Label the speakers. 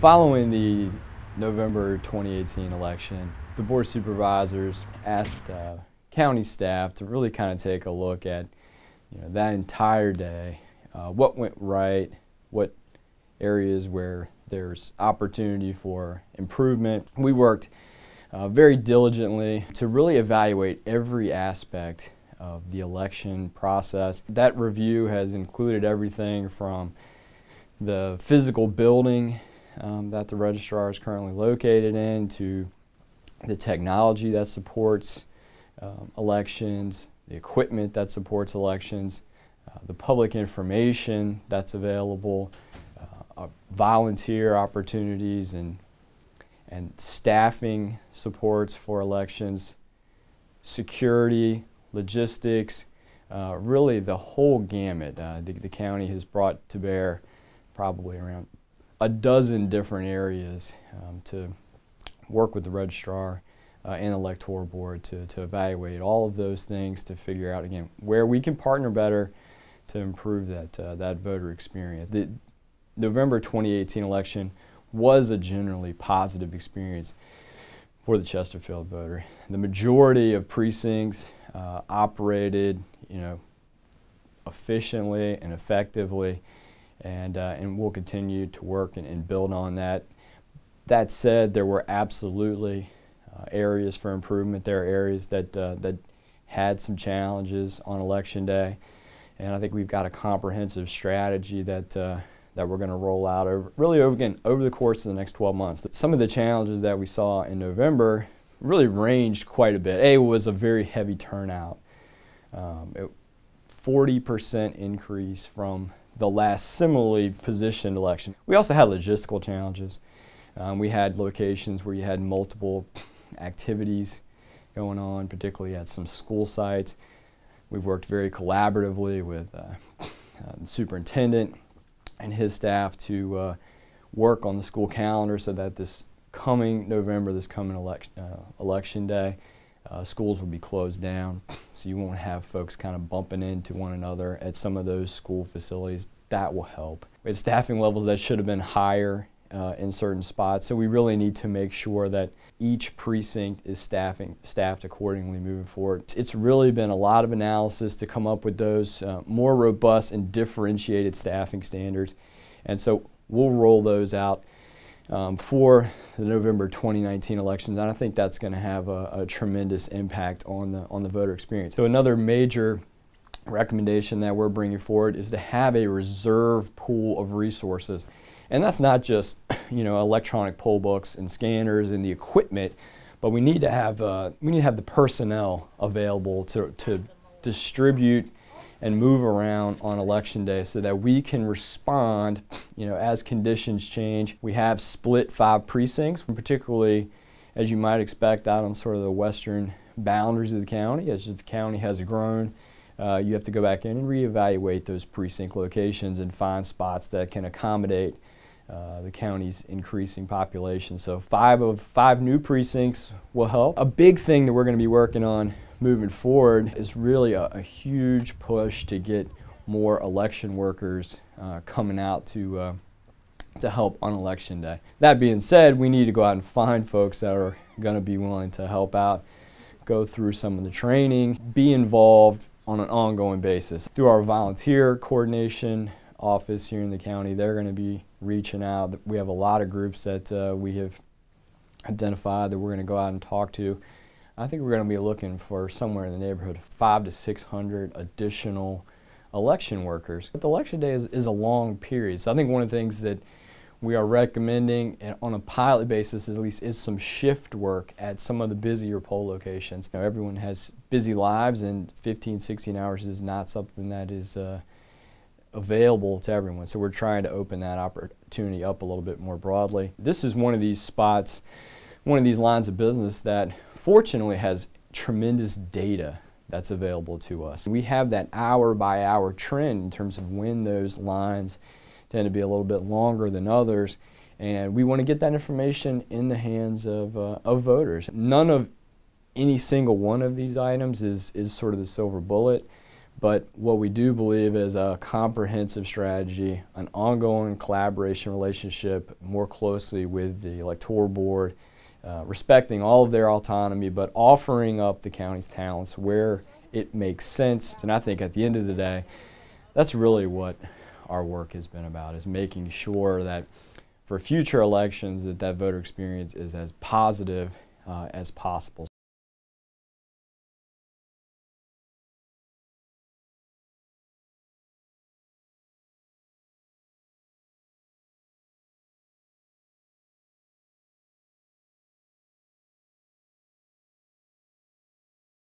Speaker 1: Following the November 2018 election, the Board of Supervisors asked county staff to really kind of take a look at that entire day, what went right, what areas where there's opportunity for improvement. We worked very diligently to really evaluate every aspect of the election process. That review has included everything from the physical building that the registrar is currently located in, to the technology that supports elections, the equipment that supports elections, the public information that's available, volunteer opportunities and staffing supports for elections, security, logistics, really the whole gamut. The county has brought to bear probably around a dozen different areas to work with the registrar and electoral board to evaluate all of those things, to figure out again where we can partner better to improve that voter experience. The November 2018 election was a generally positive experience for the Chesterfield voter. The majority of precincts operated efficiently and effectively, and we'll continue to work and build on that. That said, there were absolutely areas for improvement. There are areas that had some challenges on election day, and I think we've got a comprehensive strategy that we're going to roll out over the course of the next 12 months. Some of the challenges that we saw in November really ranged quite a bit. It was a very heavy turnout, 40% increase from the last similarly positioned election. We also had logistical challenges. We had locations where you had multiple activities going on, particularly at some school sites. We've worked very collaboratively with the superintendent and his staff to work on the school calendar so that this coming November, this coming election day, schools will be closed down, so you won't have folks kind of bumping into one another at some of those school facilities. That will help. We had staffing levels that should have been higher in certain spots, so we really need to make sure that each precinct is staffed accordingly moving forward. It's really been a lot of analysis to come up with those more robust and differentiated staffing standards, and so we'll roll those out for the November 2019 elections, and I think that's going to have a tremendous impact on the voter experience. So another major recommendation that we're bringing forward is to have a reserve pool of resources, and that's not just electronic poll books and scanners and the equipment, but we need to have the personnel available to distribute and move around on election day so that we can respond as conditions change. We have split 5 precincts, particularly as you might expect out on sort of the western boundaries of the county. As the county has grown, you have to go back in and reevaluate those precinct locations and find spots that can accommodate the county's increasing population. So 5 new precincts will help. A big thing that we're going to be working on moving forward is really a huge push to get more election workers coming out to help on election day. That being said, we need to go out and find folks that are going to be willing to help out, go through some of the training, be involved on an ongoing basis. Through our volunteer coordination office here in the county, they're going to be reaching out. We have a lot of groups that we have identified that we're going to go out and talk to. I think we're going to be looking for somewhere in the neighborhood of 500 to 600 additional election workers. But the election day is a long period, so I think one of the things that we are recommending on a pilot basis at least is some shift work at some of the busier poll locations. Everyone has busy lives, and 15, 16 hours is not something that is available to everyone, so we're trying to open that opportunity up a little bit more broadly. This is one of these spots, one of these lines of business that fortunately has tremendous data that's available to us. We have that hour-by-hour trend in terms of when those lines tend to be a little bit longer than others, and we want to get that information in the hands of voters. None of any single one of these items is sort of the silver bullet, But what we do believe is a comprehensive strategy, an ongoing collaboration relationship more closely with the electoral board, respecting all of their autonomy, but offering up the county's talents where it makes sense. And I think at the end of the day, that's really what our work has been about, is making sure that for future elections that voter experience is as positive as possible.